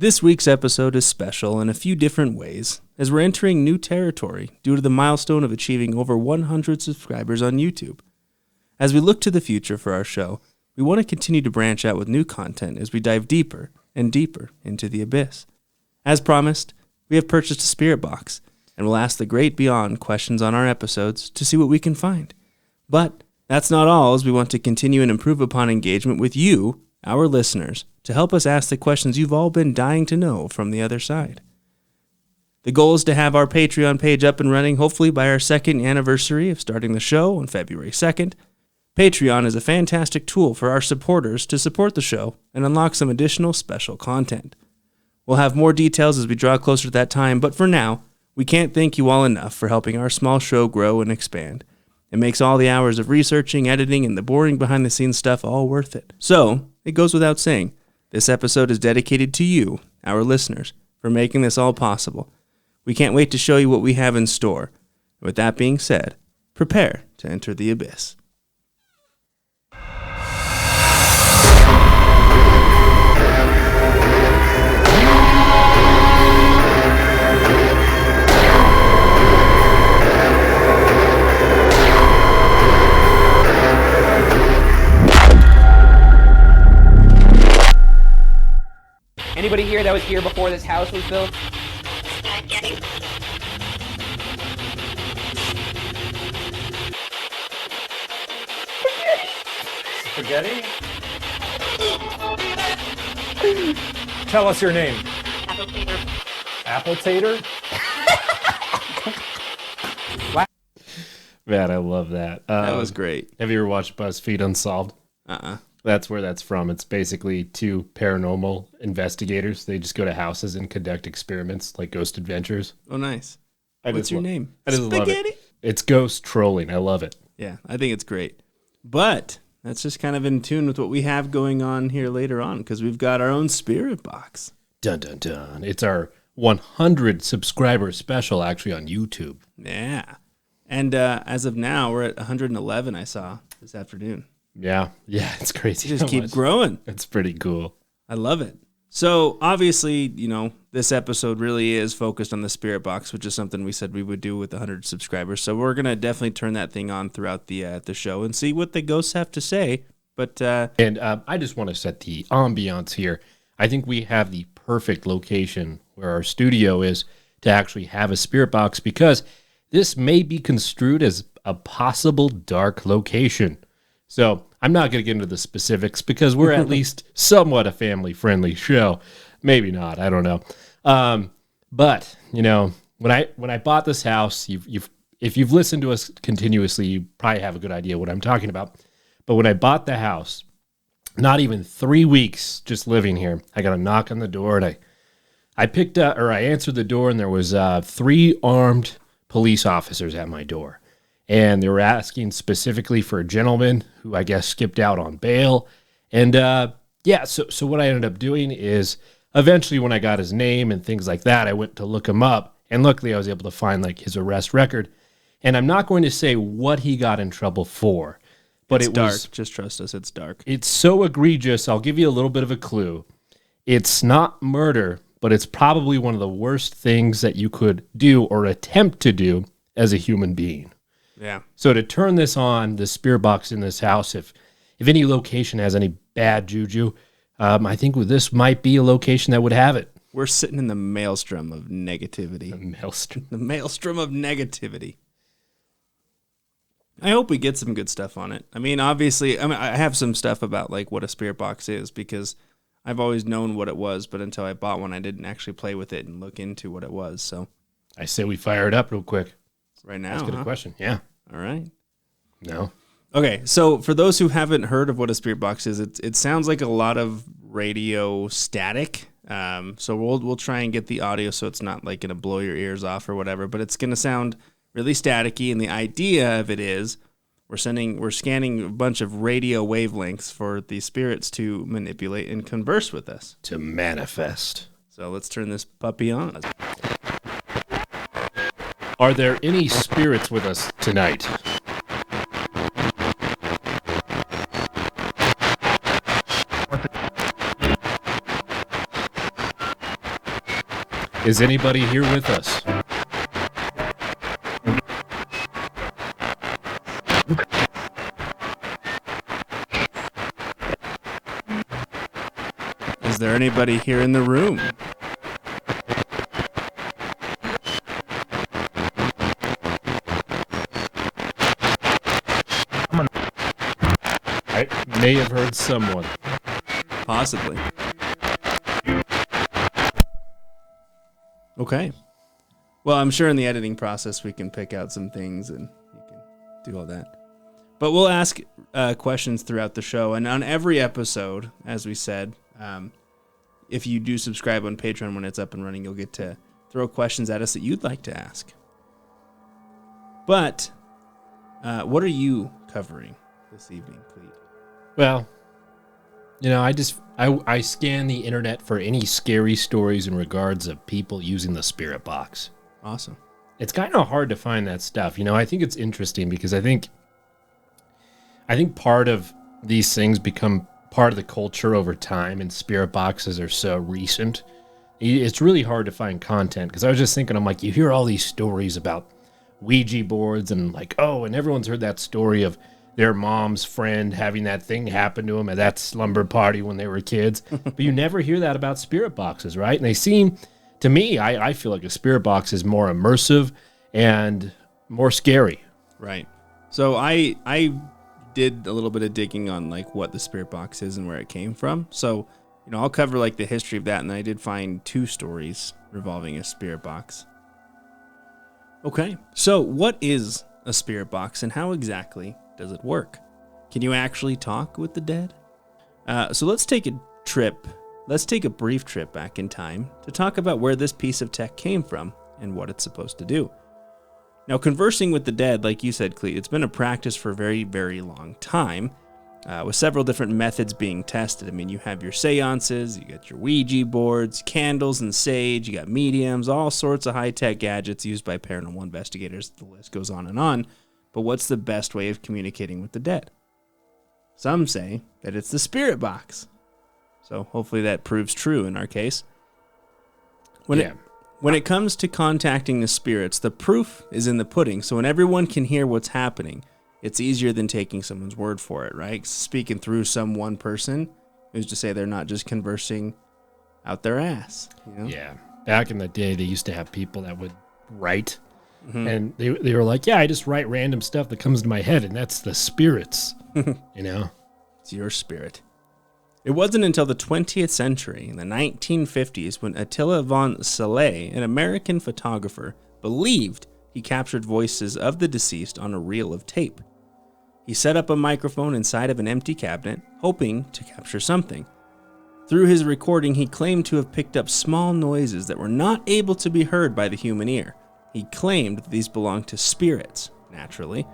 This week's episode is special in a few different ways, as we're entering new territory due to the milestone of achieving over 100 subscribers on YouTube. As we look to the future for our show, we want to continue to branch out with new content as we dive deeper and deeper into the abyss. As promised, we have purchased a spirit box, and we'll ask the great beyond questions on our episodes to see what we can find. But that's not all, as we want to continue and improve upon engagement with you, our listeners, to help us ask the questions you've all been dying to know from the other side. The goal is to have our Patreon page up and running hopefully by our second anniversary of starting the show on February 2nd. Patreon is a fantastic tool for our supporters to support the show and unlock some additional special content. We'll have more details as we draw closer to that time, but for now, we can't thank you all enough for helping our small show grow and expand. It makes all the hours of researching, editing, and the boring behind-the-scenes stuff all worth it. So, it goes without saying, this episode is dedicated to you, our listeners, for making this all possible. We can't wait to show you what we have in store. With that being said, prepare to enter the abyss. Anybody here that was here before this house was built? Spaghetti? Tell us your name. Apple tater. Apple tater? Man, I love that. That was great. Have you ever watched BuzzFeed Unsolved? That's where that's from. It's basically two paranormal investigators. They just go to houses and conduct experiments like Ghost Adventures. Oh, nice. What's your name? I just love Spaghetti? it. It's ghost trolling. I love it. Yeah, I think it's great. But that's just kind of in tune with what we have going on here later on, because we've got our own spirit box. Dun, dun, dun. It's our 100 subscriber special, actually, on YouTube. Yeah. And as of now, we're at 111, I saw this afternoon. Yeah, it's crazy. You just keep growing. It's pretty cool. I love it. So obviously, this episode really is focused on the spirit box, which is something we said we would do with 100 subscribers. So we're going to definitely turn that thing on throughout the show and see what the ghosts have to say. But I just want to set the ambiance here. I think we have the perfect location where our studio is to actually have a spirit box, because this may be construed as a possible dark location. So I'm not going to get into the specifics because we're at least somewhat a family-friendly show. Maybe not. I don't know. But when I bought this house, if you've listened to us continuously, you probably have a good idea what I'm talking about. But when I bought the house, not even 3 weeks just living here, I got a knock on the door, and I answered the door, and there was 3 armed police officers at my door. And they were asking specifically for a gentleman who I guess skipped out on bail. And so what I ended up doing is eventually when I got his name and things like that, I went to look him up. And luckily I was able to find his arrest record. And I'm not going to say what he got in trouble for. But it's dark. Just trust us. It's dark. It's so egregious. I'll give you a little bit of a clue. It's not murder, but it's probably one of the worst things that you could do or attempt to do as a human being. Yeah. So to turn this on, the spirit box in this house, if any location has any bad juju, I think this might be a location that would have it. We're sitting in the maelstrom of negativity. The maelstrom of negativity. I hope we get some good stuff on it. I mean, obviously, I have some stuff about what a spirit box is, because I've always known what it was, but until I bought one, I didn't actually play with it and look into what it was. So I say we fire it up real quick. Right now, that's a good question. Yeah. All right. No. Okay, so for those who haven't heard of what a spirit box is, it sounds like a lot of radio static. So we'll try and get the audio so it's not going to blow your ears off or whatever, but it's going to sound really staticky. And the idea of it is we're scanning a bunch of radio wavelengths for the spirits to manipulate and converse with us. To manifest. So let's turn this puppy on. Are there any spirits with us tonight? Is anybody here with us? Is there anybody here in the room? I may have heard someone. Possibly. Okay. Well, I'm sure in the editing process we can pick out some things and you can do all that. But we'll ask questions throughout the show. And on every episode, as we said, if you do subscribe on Patreon when it's up and running, you'll get to throw questions at us that you'd like to ask. But what are you covering this evening, Cleet? Well, I scan the internet for any scary stories in regards of people using the spirit box. Awesome. It's kind of hard to find that stuff. I think it's interesting because I think part of these things become part of the culture over time, and spirit boxes are so recent. It's really hard to find content because I was just thinking, I'm like, you hear all these stories about Ouija boards and like, and everyone's heard that story of their mom's friend having that thing happen to them at that slumber party when they were kids. But you never hear that about spirit boxes, right? And they seem, to me, I feel like a spirit box is more immersive and more scary. Right. So I did a little bit of digging on like what the spirit box is and where it came from. So, I'll cover like the history of that, and I did find 2 stories revolving a spirit box. Okay. So what is a spirit box and how exactly does it work? Can you actually talk with the dead? So let's take a trip. Let's take a brief trip back in time to talk about where this piece of tech came from and what it's supposed to do. Now, conversing with the dead, like you said, Clete, it's been a practice for a very, very long time, with several different methods being tested. I mean, you have your seances, you got your Ouija boards, candles and sage, you got mediums, all sorts of high-tech gadgets used by paranormal investigators. The list goes on and on. But what's the best way of communicating with the dead? Some say that it's the spirit box. So hopefully that proves true in our case. When it comes to contacting the spirits, the proof is in the pudding. So when everyone can hear what's happening, it's easier than taking someone's word for it, right? Speaking through some one person, who's to say they're not just conversing out their ass. Yeah. Back in the day, they used to have people that would write. Mm-hmm. And they were like, I just write random stuff that comes to my head, and that's the spirits, It's your spirit. It wasn't until the 20th century, in the 1950s, when Attila von Salé, an American photographer, believed he captured voices of the deceased on a reel of tape. He set up a microphone inside of an empty cabinet, hoping to capture something. Through his recording, he claimed to have picked up small noises that were not able to be heard by the human ear. He claimed that these belonged to spirits, naturally.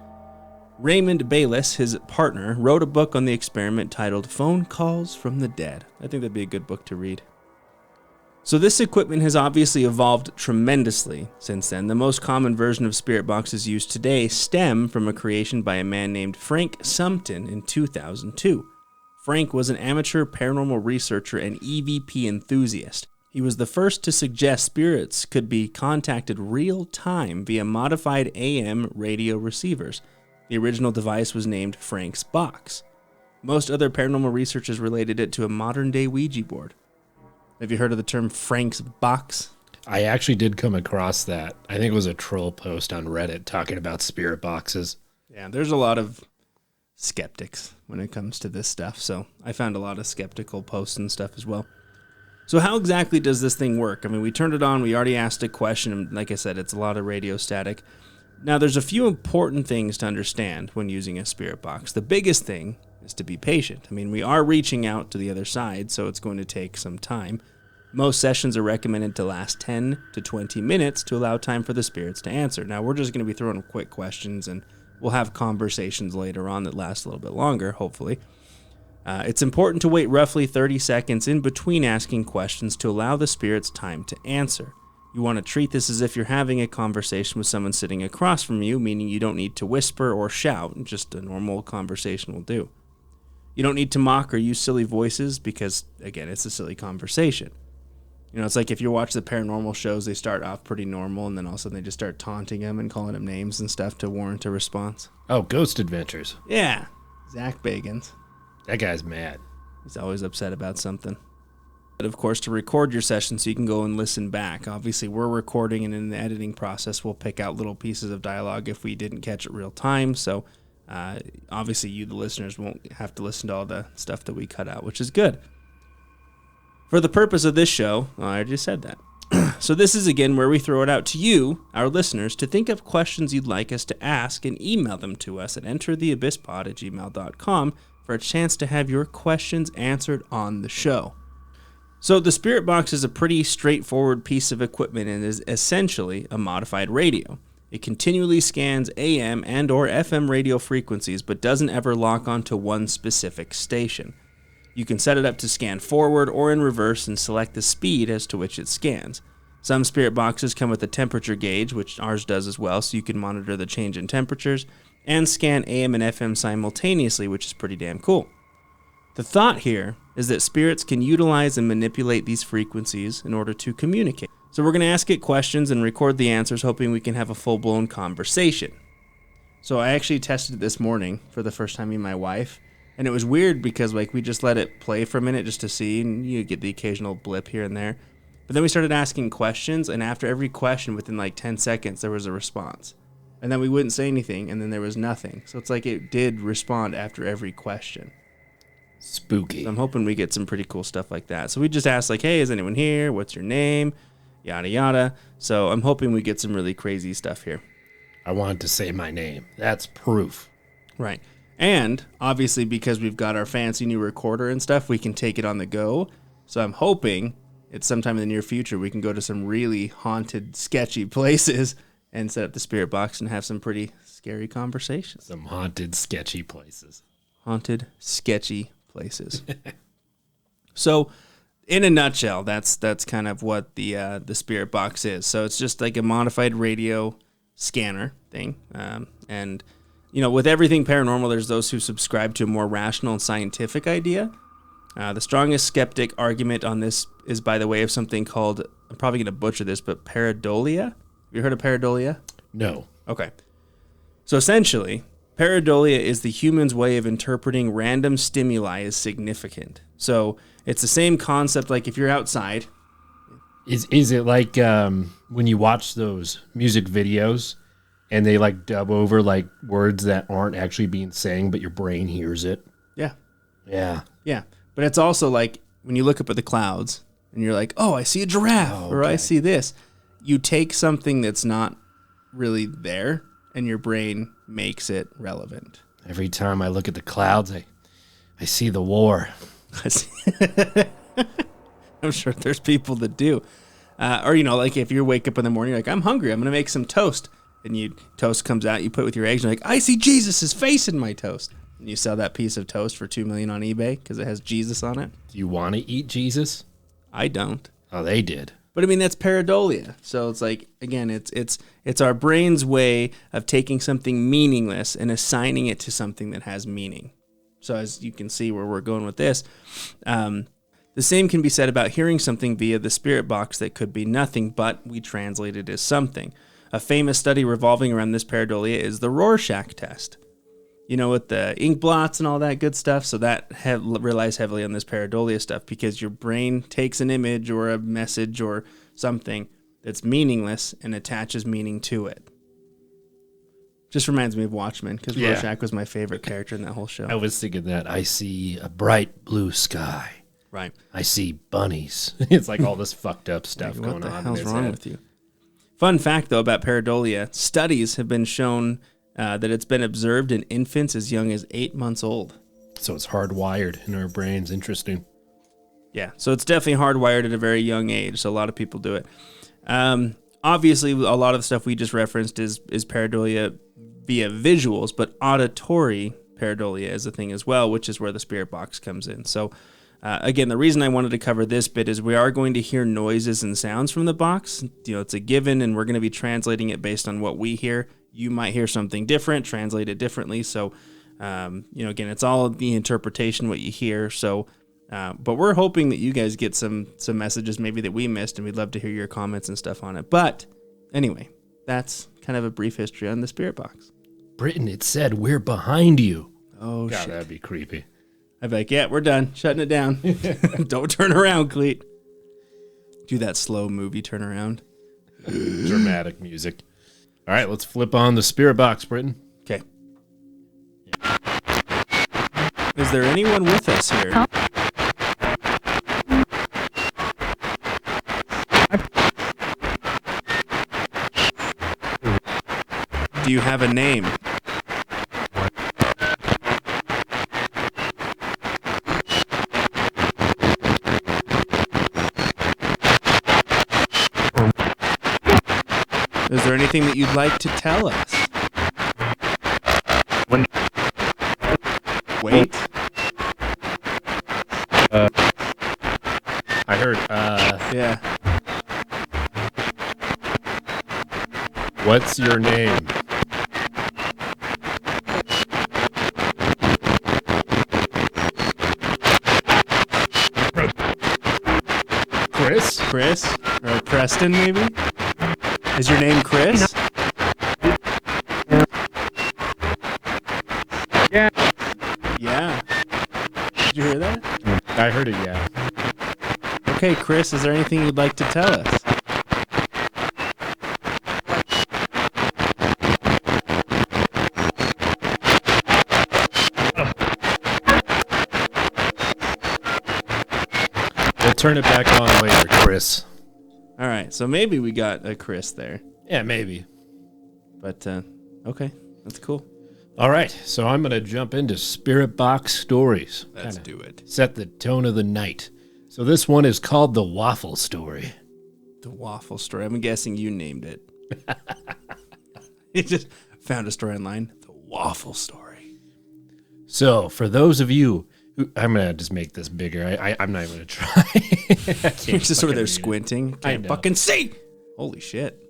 Raymond Bayless, his partner, wrote a book on the experiment titled Phone Calls from the Dead. I think that'd be a good book to read. So this equipment has obviously evolved tremendously since then. The most common version of spirit boxes used today stem from a creation by a man named Frank Sumpton in 2002. Frank was an amateur paranormal researcher and EVP enthusiast. He was the first to suggest spirits could be contacted real time via modified AM radio receivers. The original device was named Frank's Box. Most other paranormal researchers related it to a modern-day Ouija board. Have you heard of the term Frank's Box? I actually did come across that. I think it was a troll post on Reddit talking about spirit boxes. Yeah, there's a lot of skeptics when it comes to this stuff, so I found a lot of skeptical posts and stuff as well. So how exactly does this thing work? I mean, we turned it on, we already asked a question, and like I said, it's a lot of radio static. Now, there's a few important things to understand when using a spirit box. The biggest thing is to be patient. I mean, we are reaching out to the other side, so it's going to take some time. Most sessions are recommended to last 10 to 20 minutes to allow time for the spirits to answer. Now, we're just going to be throwing quick questions, and we'll have conversations later on that last a little bit longer, hopefully. It's important to wait roughly 30 seconds in between asking questions to allow the spirits time to answer. You want to treat this as if you're having a conversation with someone sitting across from you, meaning you don't need to whisper or shout, just a normal conversation will do. You don't need to mock or use silly voices because, again, it's a silly conversation. You know, it's like if you watch the paranormal shows, they start off pretty normal, and then all of a sudden they just start taunting him and calling him names and stuff to warrant a response. Oh, Ghost Adventures. Yeah, Zach Bagans. That guy's mad. He's always upset about something. But of course, to record your session so you can go and listen back. Obviously, we're recording, and in the editing process, we'll pick out little pieces of dialogue if we didn't catch it real time. So obviously, you, the listeners, won't have to listen to all the stuff that we cut out, which is good. For the purpose of this show, I just said that. So this is, again, where we throw it out to you, our listeners, to think of questions you'd like us to ask and email them to us at entertheabysspod@gmail.com for a chance to have your questions answered on the show. So the Spirit Box is a pretty straightforward piece of equipment and is essentially a modified radio. It continually scans AM and or FM radio frequencies, but doesn't ever lock onto one specific station. You can set it up to scan forward or in reverse and select the speed as to which it scans. Some Spirit Boxes come with a temperature gauge, which ours does as well, so you can monitor the change in temperatures, and scan AM and FM simultaneously, which is pretty damn cool. The thought here is that spirits can utilize and manipulate these frequencies in order to communicate. So we're going to ask it questions and record the answers, hoping we can have a full-blown conversation. So I actually tested it this morning for the first time with my wife, and it was weird because like we just let it play for a minute just to see, and you get the occasional blip here and there. But then we started asking questions, and after every question, within like 10 seconds, there was a response. And then we wouldn't say anything, and then there was nothing. So it's like it did respond after every question. Spooky. So I'm hoping we get some pretty cool stuff like that. So we just asked like, hey, is anyone here? What's your name? Yada, yada. So I'm hoping we get some really crazy stuff here. I wanted to say my name. That's proof. Right. And obviously because we've got our fancy new recorder and stuff, we can take it on the go. So I'm hoping it's sometime in the near future we can go to some really haunted, sketchy places and set up the Spirit Box and have some pretty scary conversations. Some haunted, sketchy places. Haunted, sketchy places. So, in a nutshell, that's kind of what the Spirit Box is. So it's just like a modified radio scanner thing. And you know, with everything paranormal, there's those who subscribe to a more rational and scientific idea. The strongest skeptic argument on this is by the way of something called, I'm probably going to butcher this, but pareidolia. Have you heard of pareidolia? No. Okay. So essentially, pareidolia is the human's way of interpreting random stimuli as significant. So it's the same concept like if you're outside. Is it like when you watch those music videos and they like dub over like words that aren't actually being sang, but your brain hears it? Yeah. Yeah. Yeah. But it's also like when you look up at the clouds and you're like, oh, I see a giraffe or I see this. You take something that's not really there and your brain makes it relevant. Every time I look at the clouds, I see the war. I'm sure there's people that do. Or, you know, like if you wake up in the morning, you're like, I'm hungry, I'm going to make some toast. And toast comes out, you put it with your eggs, and you're like, I see Jesus' face in my toast. And you sell that piece of toast for $2 million on eBay because it has Jesus on it. Do you want to eat Jesus? I don't. Oh, they did. But I mean, that's pareidolia. So it's like, again, it's our brain's way of taking something meaningless and assigning it to something that has meaning. So as you can see where we're going with this, the same can be said about hearing something via the Spirit Box that could be nothing, but we translate it as something. A famous study revolving around this pareidolia is the Rorschach Test. You know, with the ink blots and all that good stuff. So that relies heavily on this pareidolia stuff because your brain takes an image or a message or something that's meaningless and attaches meaning to it. Just reminds me of Watchmen because Rorschach was my favorite character in that whole show. I was thinking that. I see a bright blue sky. Right. I see bunnies. It's like all this fucked up stuff Like, going on. What the hell's in his wrong head. with you? Fun fact, though, about pareidolia, studies have been shown that it's been observed in infants as young as 8 months old. So it's hardwired in our brains. Interesting. Yeah, so it's definitely hardwired at a very young age, so a lot of people do it. Obviously, a lot of the stuff we just referenced is pareidolia via visuals, but auditory pareidolia is a thing as well, which is where the Spirit Box comes in. So again, the reason I wanted to cover this bit is we are going to hear noises and sounds from the box. You know, it's a given, and we're going to be translating it based on what we hear. You might hear something different, translate it differently. So, you know, again, it's all the interpretation, what you hear. So But we're hoping that you guys get some messages maybe that we missed, and we'd love to hear your comments and stuff on it. But anyway, that's kind of a brief history on the Spirit Box. Britain, it said we're behind you. Oh, God, shit. that'd be creepy. I'd be like, yeah, we're done. Shutting it down. Don't turn around, Cleet. Do that slow movie turnaround. Dramatic music. All right, let's flip on the Spirit Box, Britain. Okay. Is there anyone with us here? Do you have a name? Is there anything that you'd like to tell us? Wait. I heard, Yeah. what's your name? Chris? Chris? Or Preston, maybe? Is your name Chris? Yeah. Yeah. Did you hear that? I heard it, yeah. Okay, Chris, is there anything you'd like to tell us? We'll turn it back on later, Chris. All right, so maybe we got a Chris there. Yeah, maybe. But, okay, that's cool. All right, so I'm going to jump into Spirit Box stories. Let's Kinda do it. Set the tone of the night. So this one is called The Waffle Story. The waffle story. I'm guessing you named it. You just found a story online. The waffle story. So for those of you who... I'm going to just make this bigger. I'm not even going to try. You're just over there fucking read it. squinting. I Can't know. fucking see. Holy shit.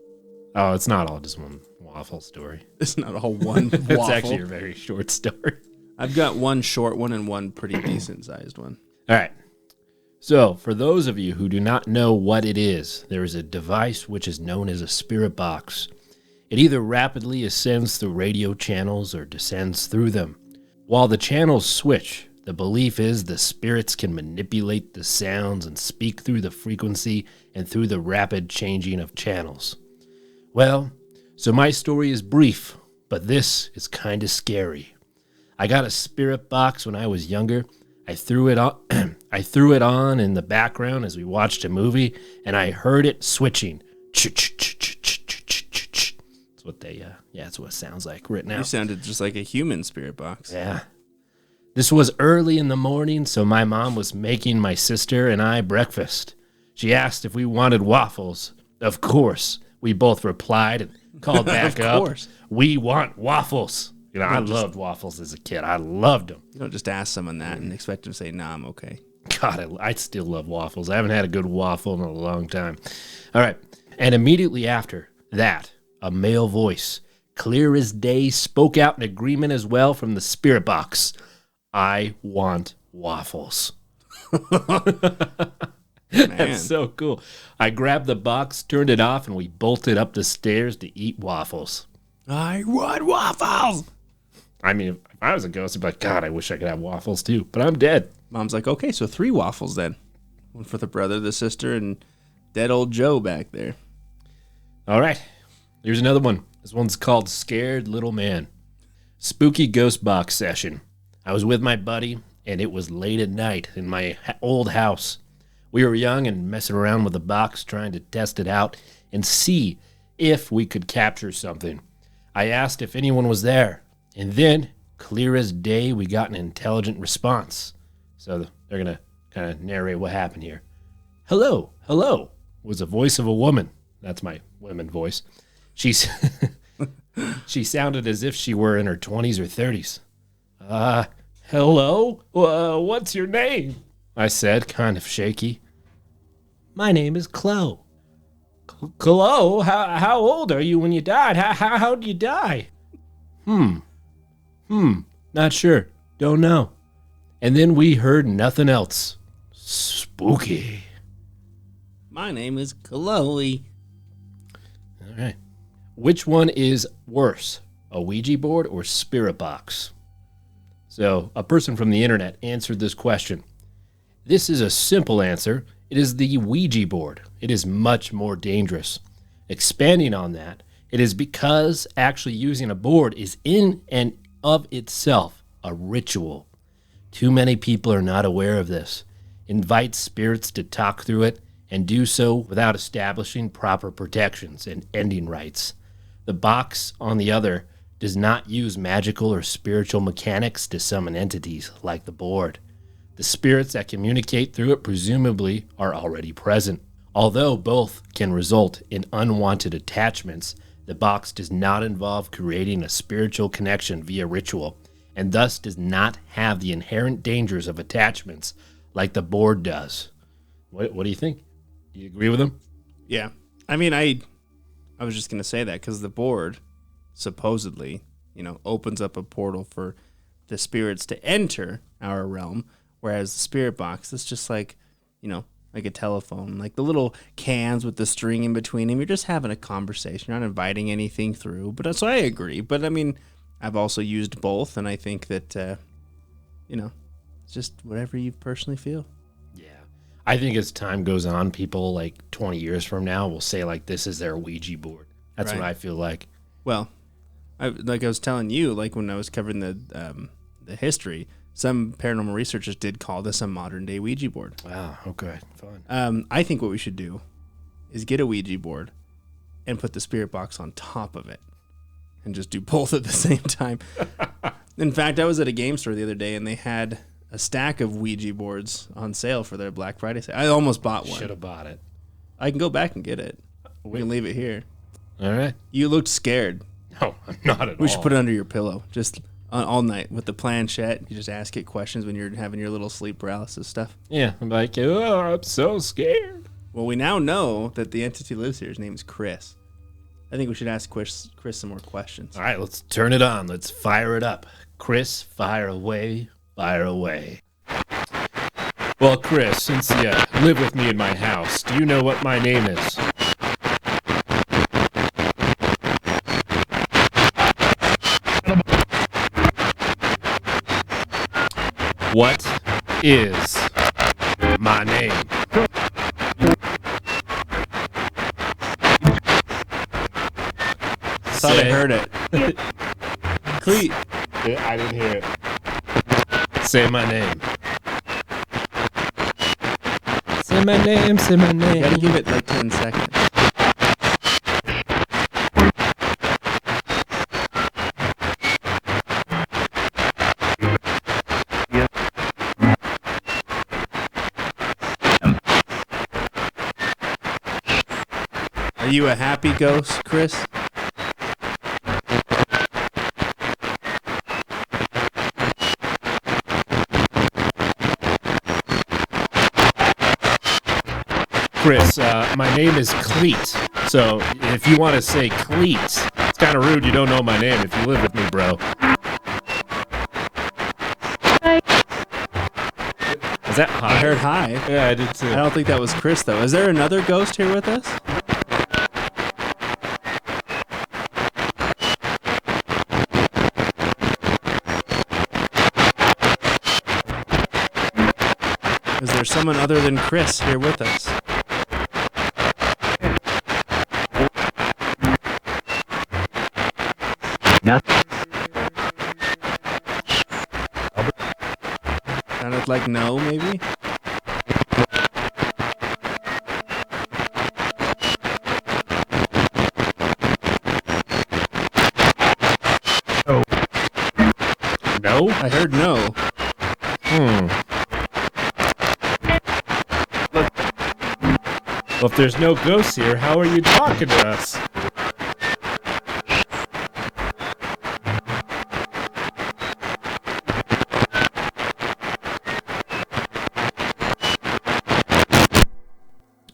Oh, it's not all just one waffle story. It's not a whole one It's waffle. actually a very short story. I've got one short one and one pretty decent sized one. All right. So, for those of you who do not know what it is, there is a device which is known as a spirit box. It either rapidly ascends through radio channels or descends through them. While the channels switch, the belief is the spirits can manipulate the sounds and speak through the frequency and through the rapid changing of channels. Well, so my story is brief, but this is kind of scary. I got a spirit box when I was younger. I threw it on in the background as we watched a movie, and I heard it switching. That's what that's what it sounds like written You out. sounded just like a human spirit box. Yeah. This was early in the morning, so my mom was making my sister and I breakfast. She asked if we wanted waffles. Of course. We both replied and called back Of up. course. We want waffles. You know, I loved waffles as a kid. I loved them. You don't just ask someone that and expect them to say, nah, I'm okay. God, I still love waffles. I haven't had a good waffle in a long time. All right. And immediately after that, a male voice, clear as day, spoke out in agreement as well from the spirit box. I want waffles. Man. That's so cool. I grabbed the box, turned it off, and we bolted up the stairs to eat waffles. I want waffles. I mean, if I was a ghost, I'd be like, God, I wish I could have waffles too. But I'm dead. Mom's like, okay, so 3 waffles then. One for the brother, the sister, and dead old Joe back there. All right. Here's another one. This one's called Scared Little Man. Spooky ghost box session. I was with my buddy, and it was late at night in my old house. We were young and messing around with the box, trying to test it out and see if we could capture something. I asked if anyone was there, and then, clear as day, we got an intelligent response. So they're going to kind of narrate what happened here. Hello, hello, was the voice of a woman. That's my women voice. She sounded as if she were in her 20s or 30s. Hello? What's your name? I said, kind of shaky. My name is Chloe. Chloe? How old are you when you died? How'd you die? Not sure. Don't know. And then we heard nothing else. spooky. My name is Chloe. All right. Which one is worse, a Ouija board or spirit box? So, a person from the internet answered this question. This is a simple answer. It is the Ouija board. It is much more dangerous. Expanding on that, it is because actually using a board is in and of itself a ritual. Too many people are not aware of this. Invite spirits to talk through it and do so without establishing proper protections and ending rites. The box, on the other, does not use magical or spiritual mechanics to summon entities like the board. The spirits that communicate through it presumably are already present. Although both can result in unwanted attachments, the box does not involve creating a spiritual connection via ritual, and thus does not have the inherent dangers of attachments like the board does. What do you think? Do you agree with him? Yeah. I mean, I was just going to say that because the board supposedly, opens up a portal for the spirits to enter our realm, whereas the spirit box is just like, like a telephone, like the little cans with the string in between them. You're just having a conversation. You're not inviting anything through. But so I agree. But I mean, I've also used both, and I think that, it's just whatever you personally feel. Yeah. I think as time goes on, people like 20 years from now will say like this is their Ouija board. That's Right. what I feel like. Well, I was telling you, like when I was covering the history, some paranormal researchers did call this a modern day Ouija board. Wow. Okay. Fun. I think what we should do is get a Ouija board and put the spirit box on top of it and just do both at the same time. In fact, I was at a game store the other day and they had a stack of Ouija boards on sale for their Black Friday sale. I almost bought one. Should have bought it. I can go back and get it. We can leave it here. All right. You looked scared. No, I'm not at all. We should put it under your pillow just all night with the planchette. You just ask it questions when you're having your little sleep paralysis stuff. Yeah. I'm like, oh, I'm so scared. Well, we now know that the entity lives here. His name is Chris. I think we should ask Chris some more questions. All right. Let's turn it on. Let's fire it up. Chris, fire away. Fire away. Well, Chris, since you live with me in my house, do you know what my name is? What is my name? Thought I heard it. Cleet. I didn't hear it. Say my name. Say my name, say my name. You gotta give it like 10 seconds. Are you a happy ghost, Chris? Chris, my name is Cleet. So if you want to say Cleet, it's kind of rude you don't know my name if you live with me, bro. Is that hi? I heard hi. Yeah, I did too. I don't think that was Chris, though. Is there another ghost here with us? Is there someone other than Chris here with us? Sounded like no, maybe? No? I heard no. Well, if there's no ghosts here, how are you talking to us?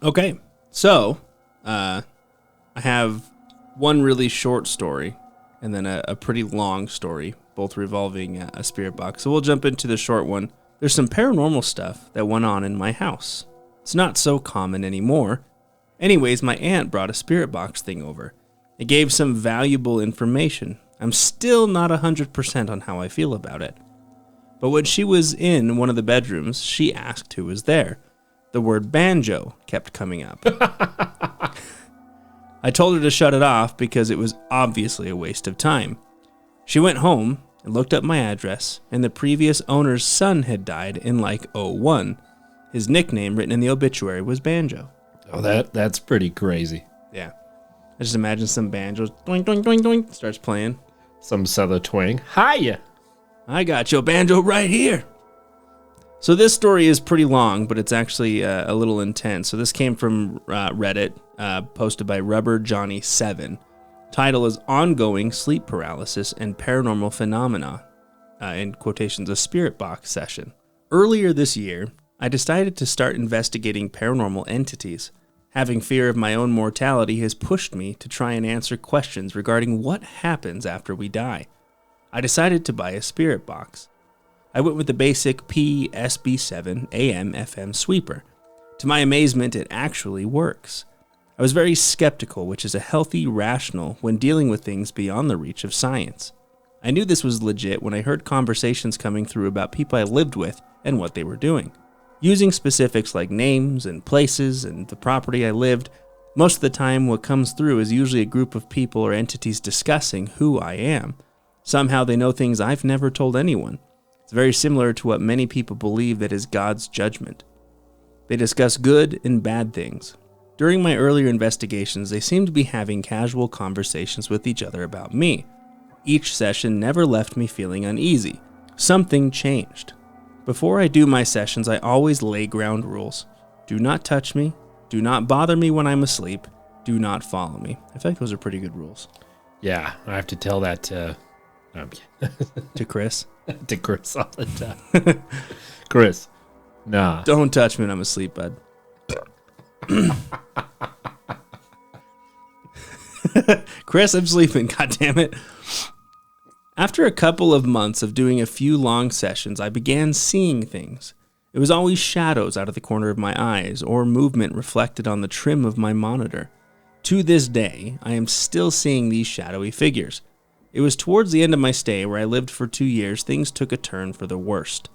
Okay, so I have one really short story and then a pretty long story, both revolving a spirit box. So we'll jump into the short one. There's some paranormal stuff that went on in my house. It's not so common anymore. Anyways, my aunt brought a spirit box thing over. It gave some valuable information. I'm still not 100% on how I feel about it. But when she was in one of the bedrooms, she asked who was there. The word banjo kept coming up. I told her to shut it off because it was obviously a waste of time. She went home and looked up my address, and the previous owner's son had died in like '01. His nickname written in the obituary was Banjo. Oh, that's pretty crazy. Yeah. I just imagine some banjo doink, doink, doink, doink, starts playing. Some southern twang. Hiya! I got your banjo right here. So this story is pretty long, but it's actually a little intense. So this came from Reddit, posted by Rubber Johnny 7. Title is Ongoing Sleep Paralysis and Paranormal Phenomena, in quotations, a spirit box session. Earlier this year, I decided to start investigating paranormal entities. Having fear of my own mortality has pushed me to try and answer questions regarding what happens after we die. I decided to buy a spirit box. I went with the basic PSB7 AM/FM sweeper. To my amazement, it actually works. I was very skeptical, which is a healthy rational when dealing with things beyond the reach of science. I knew this was legit when I heard conversations coming through about people I lived with and what they were doing. Using specifics like names and places and the property I lived, most of the time what comes through is usually a group of people or entities discussing who I am. Somehow they know things I've never told anyone. It's very similar to what many people believe that is God's judgment. They discuss good and bad things. During my earlier investigations, they seemed to be having casual conversations with each other about me. Each session never left me feeling uneasy. Something changed. Before I do my sessions, I always lay ground rules. Do not touch me. Do not bother me when I'm asleep. Do not follow me. I feel like those are pretty good rules. Yeah, I have to tell that to Chris. to Chris all the time. Chris, nah. Don't touch me when I'm asleep, bud. Chris, I'm sleeping. God damn it. After a couple of months of doing a few long sessions, I began seeing things. It was always shadows out of the corner of my eyes or movement reflected on the trim of my monitor. To this day, I am still seeing these shadowy figures. It was towards the end of my stay, where I lived for 2 years, things took a turn for the worst.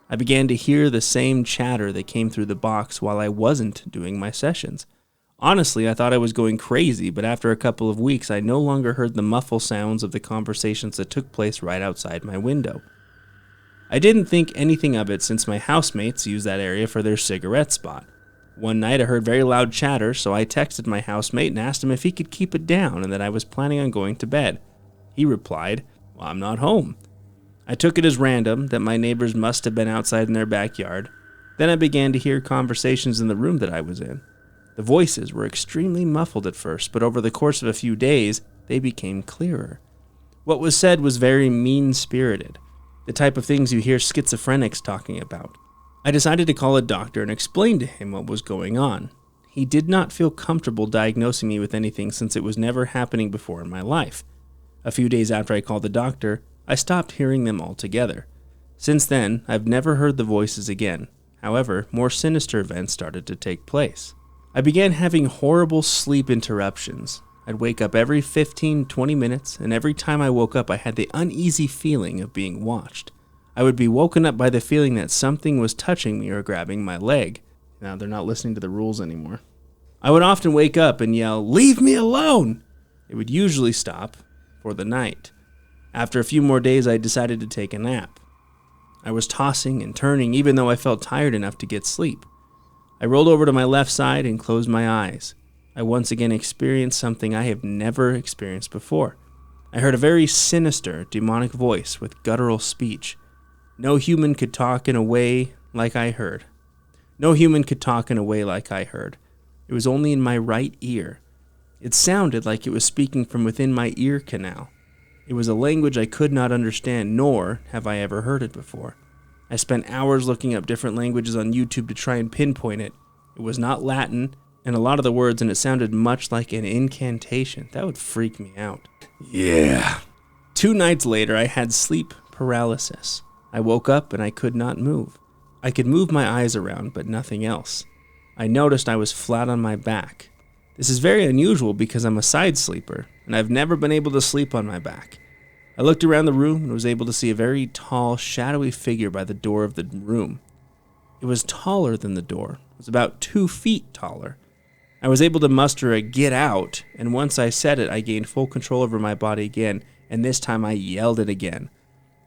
I began to hear the same chatter that came through the box while I wasn't doing my sessions. Honestly, I thought I was going crazy, but after a couple of weeks, I no longer heard the muffled sounds of the conversations that took place right outside my window. I didn't think anything of it since my housemates used that area for their cigarette spot. One night I heard very loud chatter, so I texted my housemate and asked him if he could keep it down and that I was planning on going to bed. He replied, "Well, I'm not home." I took it as random, that my neighbors must have been outside in their backyard. Then I began to hear conversations in the room that I was in. The voices were extremely muffled at first, but over the course of a few days, they became clearer. What was said was very mean-spirited, the type of things you hear schizophrenics talking about. I decided to call a doctor and explain to him what was going on. He did not feel comfortable diagnosing me with anything since it was never happening before in my life. A few days after I called the doctor, I stopped hearing them altogether. Since then, I've never heard the voices again. However, more sinister events started to take place. I began having horrible sleep interruptions. I'd wake up every 15-20 minutes, and every time I woke up I had the uneasy feeling of being watched. I would be woken up by the feeling that something was touching me or grabbing my leg. Now they're not listening to the rules anymore. I would often wake up and yell, "Leave me alone!" It would usually stop for the night. After a few more days, I decided to take a nap. I was tossing and turning even though I felt tired enough to get sleep. I rolled over to my left side and closed my eyes. I once again experienced something I have never experienced before. I heard a very sinister, demonic voice with guttural speech. No human could talk in a way like I heard. No human could talk in a way like I heard. It was only in my right ear. It sounded like it was speaking from within my ear canal. It was a language I could not understand, nor have I ever heard it before. I spent hours looking up different languages on YouTube to try and pinpoint it. It was not Latin, and a lot of the words, and it sounded much like an incantation. That would freak me out. Yeah. 2 nights later, I had sleep paralysis. I woke up and I could not move. I could move my eyes around, but nothing else. I noticed I was flat on my back. This is very unusual because I'm a side sleeper, and I've never been able to sleep on my back. I looked around the room and was able to see a very tall, shadowy figure by the door of the room. It was taller than the door. It was about 2 feet taller. I was able to muster a "get out," and once I said it, I gained full control over my body again, and this time I yelled it again.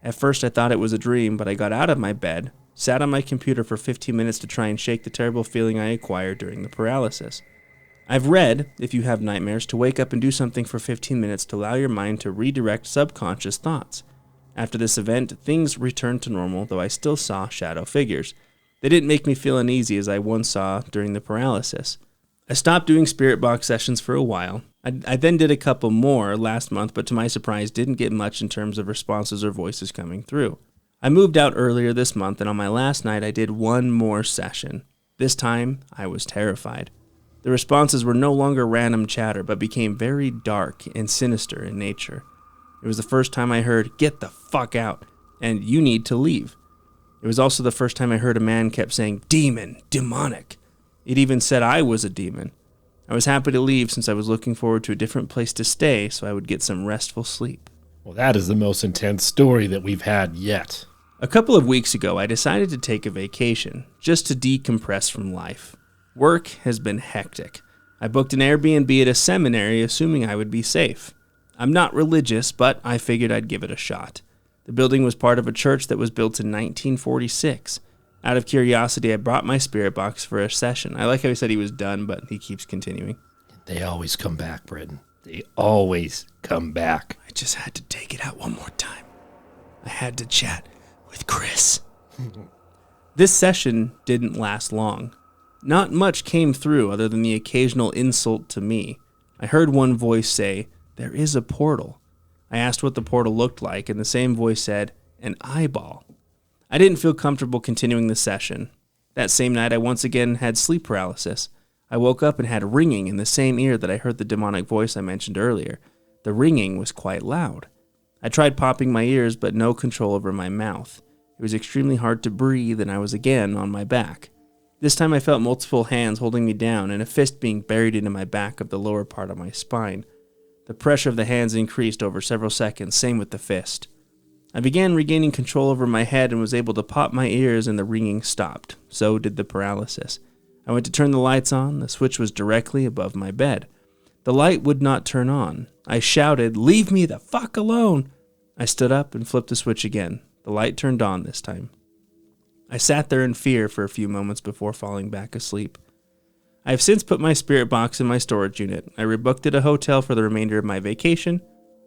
At first I thought it was a dream, but I got out of my bed, sat on my computer for 15 minutes to try and shake the terrible feeling I acquired during the paralysis. I've read, if you have nightmares, to wake up and do something for 15 minutes to allow your mind to redirect subconscious thoughts. After this event, things returned to normal, though I still saw shadow figures. They didn't make me feel uneasy as I once saw during the paralysis. I stopped doing spirit box sessions for a while. I then did a couple more last month, but to my surprise didn't get much in terms of responses or voices coming through. I moved out earlier this month, and on my last night I did one more session. This time, I was terrified. The responses were no longer random chatter, but became very dark and sinister in nature. It was the first time I heard, "Get the fuck out," and "You need to leave." It was also the first time I heard a man kept saying, "Demon, demonic." It even said I was a demon. I was happy to leave since I was looking forward to a different place to stay so I would get some restful sleep. Well, that is the most intense story that we've had yet. A couple of weeks ago, I decided to take a vacation, just to decompress from life. Work has been hectic. I booked an Airbnb at a seminary, assuming I would be safe. I'm not religious, but I figured I'd give it a shot. The building was part of a church that was built in 1946. Out of curiosity, I brought my spirit box for a session. I like how he said he was done, but he keeps continuing. They always come back, Britton. They always come back. I just had to take it out one more time. I had to chat with Chris. This session didn't last long. Not much came through other than the occasional insult to me. I heard one voice say, "There is a portal." I asked what the portal looked like, and the same voice said, "An eyeball." I didn't feel comfortable continuing the session. That same night, I once again had sleep paralysis. I woke up and had ringing in the same ear that I heard the demonic voice I mentioned earlier. The ringing was quite loud. I tried popping my ears, but no control over my mouth. It was extremely hard to breathe, and I was again on my back. This time I felt multiple hands holding me down and a fist being buried into my back of the lower part of my spine. The pressure of the hands increased over several seconds, same with the fist. I began regaining control over my head and was able to pop my ears, and the ringing stopped. So did the paralysis. I went to turn the lights on. The switch was directly above my bed. The light would not turn on. I shouted, "Leave me the fuck alone!" I stood up and flipped the switch again. The light turned on this time. I sat there in fear for a few moments before falling back asleep. I have since put my spirit box in my storage unit. I rebooked at a hotel for the remainder of my vacation.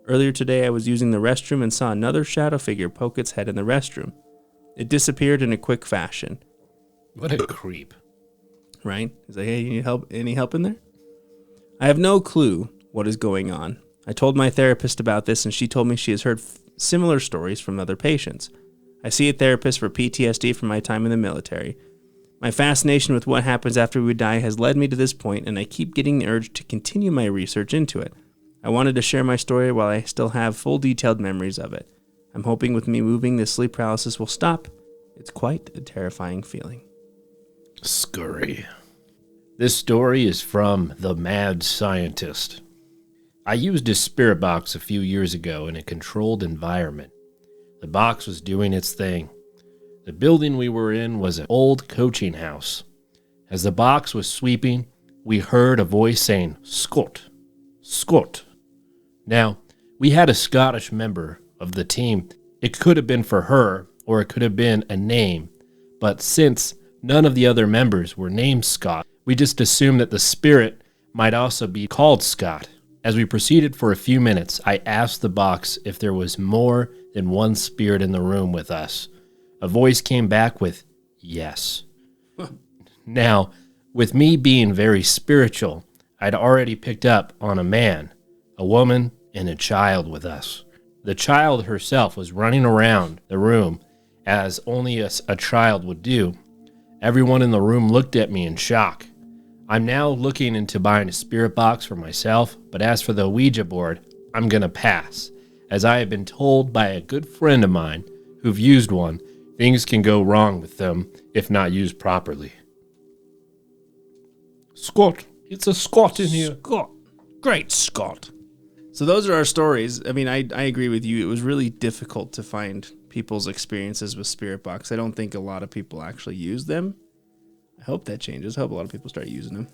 Earlier today, I was using the restroom and saw another shadow figure poke its head in the restroom. It disappeared in a quick fashion. What a creep. Right? He's like, "Hey, you need help? Any help in there?" I have no clue what is going on. I told my therapist about this, and she told me she has heard similar stories from other patients. I see a therapist for PTSD from my time in the military. My fascination with what happens after we die has led me to this point, and I keep getting the urge to continue my research into it. I wanted to share my story while I still have full detailed memories of it. I'm hoping with me moving, this sleep paralysis will stop. It's quite a terrifying feeling. Scurry. This story is from The Mad Scientist. I used a spirit box a few years ago in a controlled environment. The box was doing its thing. The building we were in was an old coaching house. As the box was sweeping, we heard a voice saying, "Scott, Scott." Now, we had a Scottish member of the team. It could have been for her, or it could have been a name. But since none of the other members were named Scott, we just assumed that the spirit might also be called Scott. As we proceeded for a few minutes, I asked the box if there was more than one spirit in the room with us. A voice came back with, "Yes." Now, with me being very spiritual, I'd already picked up on a man, a woman, and a child with us. The child herself was running around the room as only a child would do. Everyone in the room looked at me in shock. I'm now looking into buying a spirit box for myself, but as for the Ouija board, I'm going to pass, as I have been told by a good friend of mine who've used one, things can go wrong with them if not used properly. Scott, it's a Scott in here. Scott. Great Scott. So those are our stories. I mean, I agree with you. It was really difficult to find people's experiences with Spirit Box. I don't think a lot of people actually use them. I hope that changes. I hope a lot of people start using them.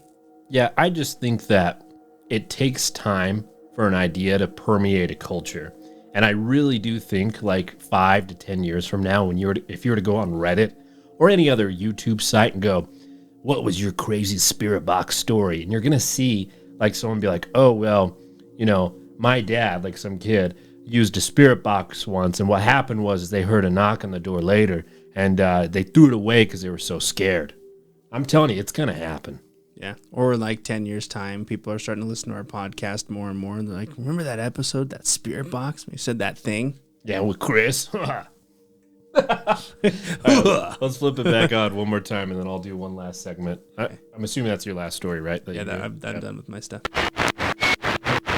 Yeah, I just think that it takes time for an idea to permeate a culture. And I really do think like 5 to 10 years from now, if you were to go on Reddit or any other YouTube site and go, what was your crazy Spirit Box story? And you're going to see like someone be like, oh, well, my dad, like some kid, used a Spirit Box once. And what happened was they heard a knock on the door later and they threw it away because they were so scared. I'm telling you, it's going to happen. Yeah. Or like 10 years time, people are starting to listen to our podcast more and more. And they're like, remember that episode, that Spirit Box? We said that thing. Yeah, with Chris. Right, let's flip it back on one more time, and then I'll do one last segment. I'm assuming that's your last story, right? I'm done with my stuff.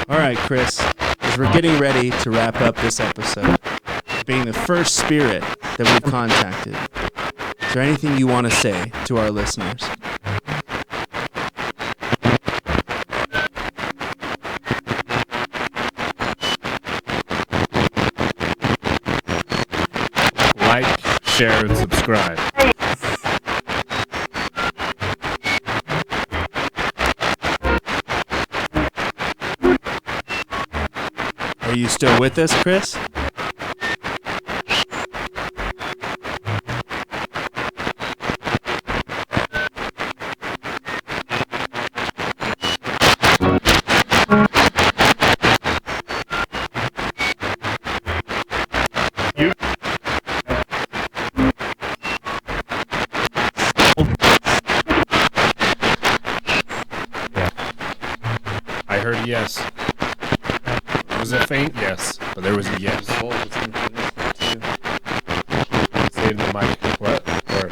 All right, Chris, as we're getting ready to wrap up this episode, being the first spirit that we've contacted, is there anything you want to say to our listeners? Like, share, and subscribe. Are you still with us, Chris? I heard a yes. It was a faint yes, but there was a yes. Say the mic. What? Or,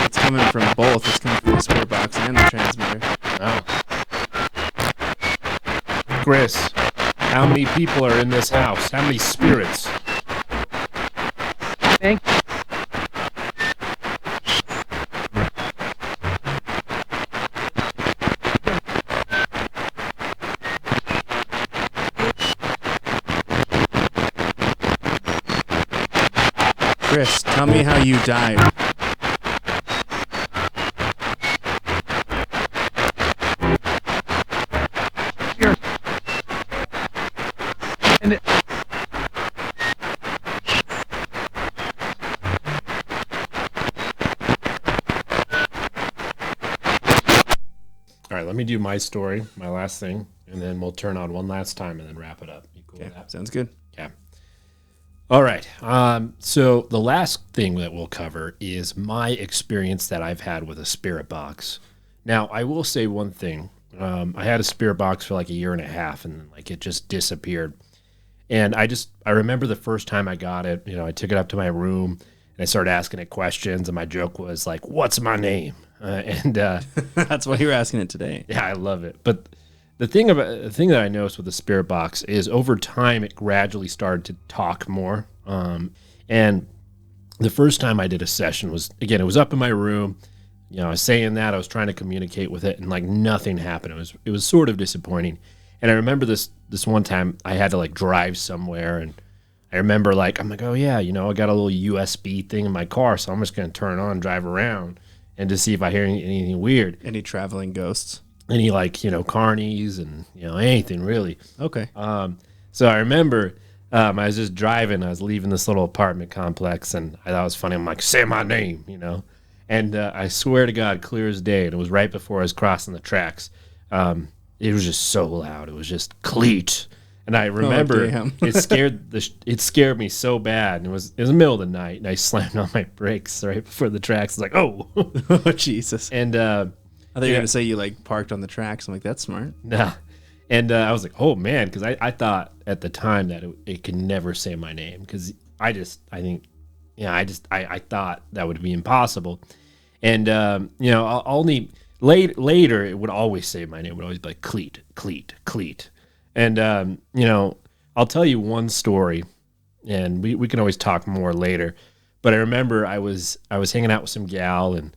It's coming from both. It's coming from the Spirit Box and the transmitter. oh. Chris, how many people are in this house? How many spirits? Thank you. Chris, tell me how you died. And All right, let me do my story, my last thing, and then we'll turn on one last time and then wrap it up. You cool with that? Sounds good. Yeah. All right. So the last thing that we'll cover is my experience that I've had with a Spirit Box. Now, I will say one thing. I had a Spirit Box for like a year and a half, and like it just disappeared. And I remember the first time I got it. I took it up to my room and I started asking it questions. And my joke was like, "What's my name?" That's why you're asking it today. Yeah, I love it. But the thing that I noticed with the Spirit Box is over time it gradually started to talk more. And the first time I did a session was, again, it was up in my room. I was saying that I was trying to communicate with it, and like nothing happened. It was sort of disappointing. And I remember this one time I had to like drive somewhere, and I remember I'm like, oh yeah, I got a little USB thing in my car, so I'm just gonna turn it on and drive around and to see if I hear anything weird. Any traveling ghosts? Any carnies and anything really. Okay. So I remember I was just driving. I was leaving this little apartment complex, and I thought it was funny. I'm like, say my name, And I swear to God, clear as day, and it was right before I was crossing the tracks. It was just so loud. It was just Cleet. And I remember it scared me so bad. And it was the middle of the night, and I slammed on my brakes right before the tracks. It's like, oh. Oh, Jesus. And I thought you were going to say you parked on the tracks. I'm like, that's smart. Nah. And I was like, oh, man, because I thought at the time that it could never say my name, because I thought that would be impossible. And, only later it would always say my name. It would always be like Cleet, Cleet, Cleet. And, I'll tell you one story, and we can always talk more later. But I remember I was hanging out with some gal, and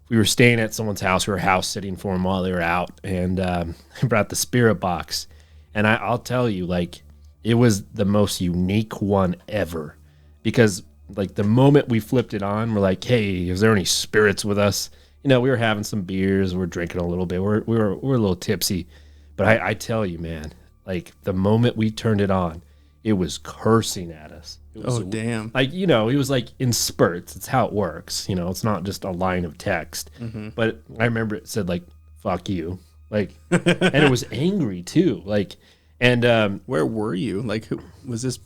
we were staying at someone's house. We were house sitting for them while they were out, and I brought the spirit box. And I'll tell you, like, it was the most unique one ever, because like the moment we flipped it on, we're like, hey, is there any spirits with us? You know, we were having some beers, we're drinking a little bit, we're a little tipsy. But I tell you, man, like the moment we turned it on, it was cursing at us. It was, damn. Like, you know, it was like in spurts. It's how it works. You know, it's not just a line of text. But I remember it said like, fuck you. Like, and it was angry too. Like, and where were you? Like, who was this?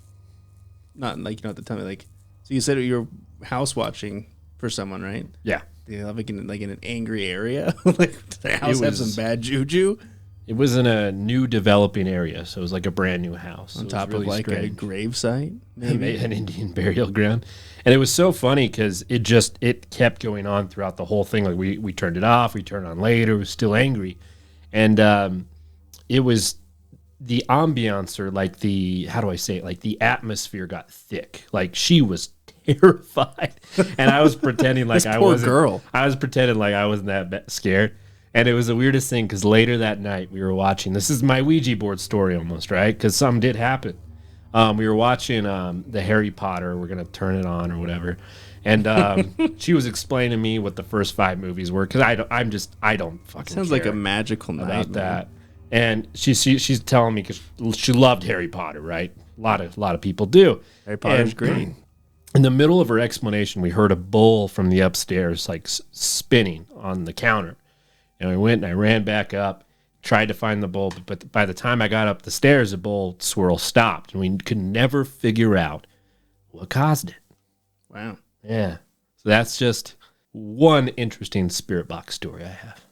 Not like, you don't have to tell me. Like, so you said you were house watching for someone, right? yeah. They live like in an angry area. Like, did their house have some bad juju? It was in a new developing area, so it was like a brand new house. On So top of like a grave site, maybe? an Indian burial ground. And it was so funny because it kept going on throughout the whole thing. Like we turned it off, we turned it on later, it was still angry. And it was the ambiance, or like the, how do I say it? Like the atmosphere got thick. Like she was terrified. And I was pretending like I wasn't. Girl. I was pretending like I wasn't that scared. And it was the weirdest thing because later that night we were watching. This is my Ouija board story almost, right? Because something did happen. We were watching the Harry Potter. We're going to turn it on or whatever. And she was explaining to me what the first 5 movies were, because I don't fucking Sounds care like a magical night about that. And she's telling me because she loved Harry Potter, right? A lot of people do. Harry Potter's great. In the middle of her explanation, we heard a bowl from the upstairs like spinning on the counter. And I went and I ran back up, tried to find the bowl, but by the time I got up the stairs, the bowl swirl stopped, and we could never figure out what caused it. Wow. Yeah. So that's just one interesting spirit box story I have.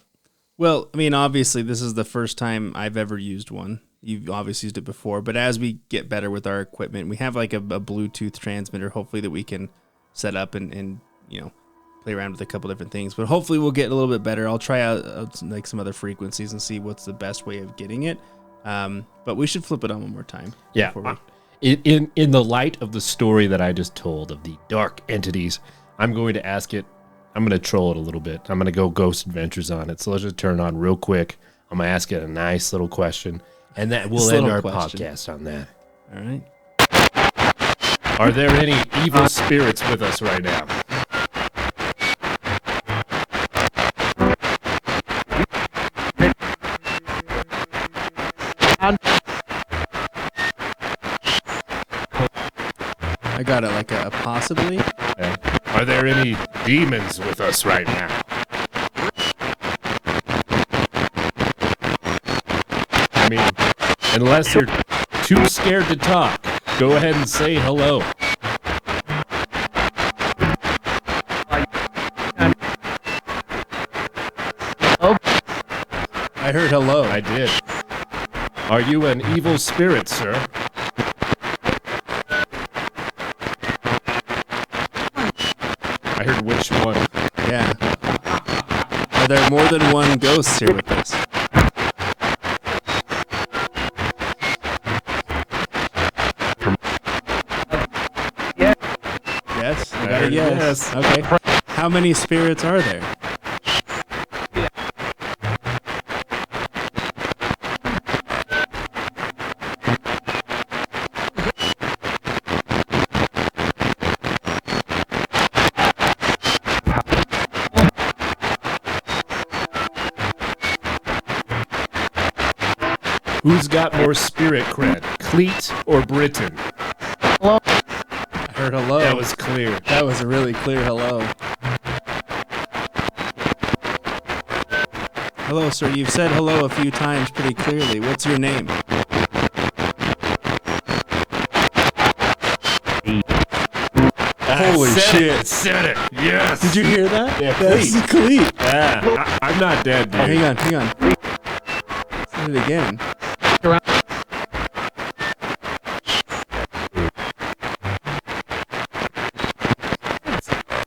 Well, I mean, obviously, this is the first time I've ever used one. You've obviously used it before, but as we get better with our equipment, we have like a Bluetooth transmitter, hopefully, that we can set up and you know, play around with a couple different things. But hopefully we'll get a little bit better. I'll try out like some other frequencies and see what's the best way of getting it. But we should flip it on one more time. Yeah. In the light of the story that I just told of the dark entities, I'm going to ask it. I'm going to troll it a little bit. I'm going to go Ghost Adventures on it. So let's just turn it on real quick. I'm going to ask it a nice little question, and that will end our podcast on that. All right. Are there any evil spirits with us right now? I got it like a possibly. Okay. Are there any demons with us right now? I mean, unless you're too scared to talk, go ahead and say hello. I heard hello. I did. Are you an evil spirit, sir? I heard which one. Yeah. Are there more than one ghost here with us? Yes? I got a yes. Okay. How many spirits are there? Who's got more spirit cred, Cleet or Britain? Hello. I heard hello. That was clear. That was a really clear hello. Hello, sir. You've said hello a few times pretty clearly. What's your name? Holy shit. Said it. Yes. Did you hear that? Yeah, That's Cleet. Yeah. I'm not dead, dude. Oh, hang on. Say it again.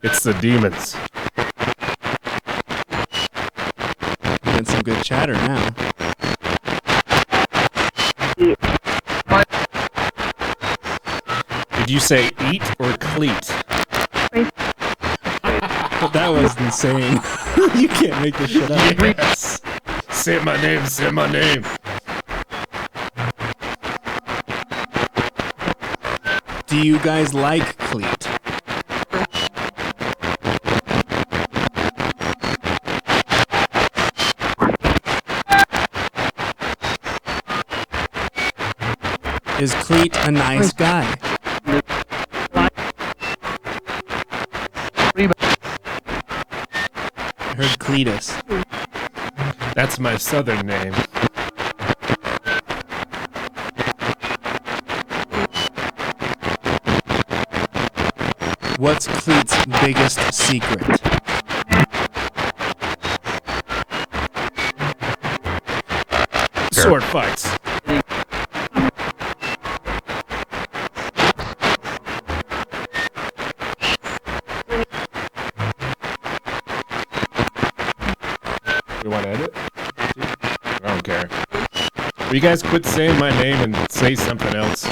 It's the demons. Getting some good chatter now. Did you say eat or cleat? Race That was insane. You can't make this shit up. Yes. Say my name, say my name. Do you guys like Cleet? Is Cleet a nice guy? I heard Cletus. That's my southern name. What's Cleet's biggest secret? Sword fights. You want to edit? I don't care. Will you guys quit saying my name and say something else?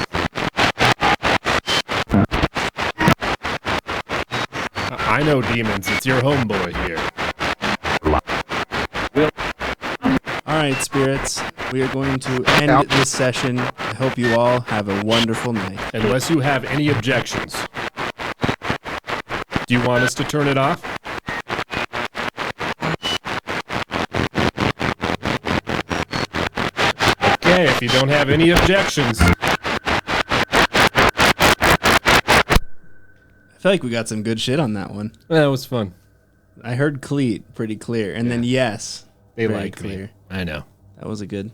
I know demons. It's your homeboy here. All right, spirits. We are going to end this session. I hope you all have a wonderful night. Unless you have any objections. Do you want us to turn it off? Okay, if you don't have any objections. I feel like we got some good shit on that one. That was fun. I heard Cleet pretty clear, and then yes, They very like clear. me. I know. That was a good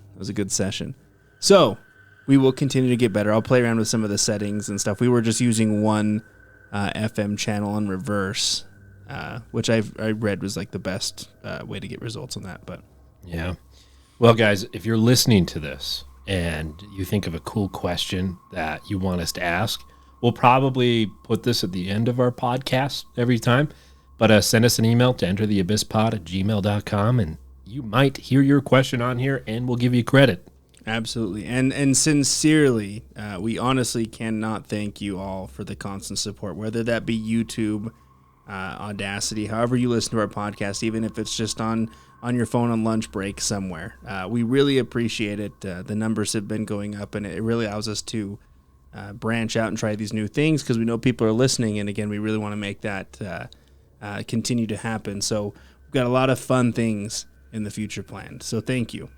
session. So we will continue to get better. I'll play around with some of the settings and stuff. We were just using one FM channel on reverse, which I read was like the best way to get results on that. But Yeah. Well, guys, if you're listening to this and you think of a cool question that you want us to ask, we'll probably put this at the end of our podcast every time. But send us an email to entertheabysspod@gmail.com, and you might hear your question on here, and we'll give you credit. absolutely, and sincerely, we honestly cannot thank you all for the constant support, whether that be YouTube, Audacity, however you listen to our podcast, even if it's just on your phone on lunch break somewhere. We really appreciate it. The numbers have been going up, and it really allows us to branch out and try these new things because we know people are listening, and again, we really want to make that continue to happen. So we've got a lot of fun things in the future planned. So thank you.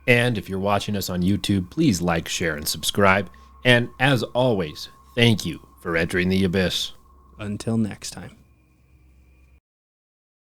And if you're watching us on YouTube, please like, share, and subscribe. And as always, thank you for entering the abyss. Until next time.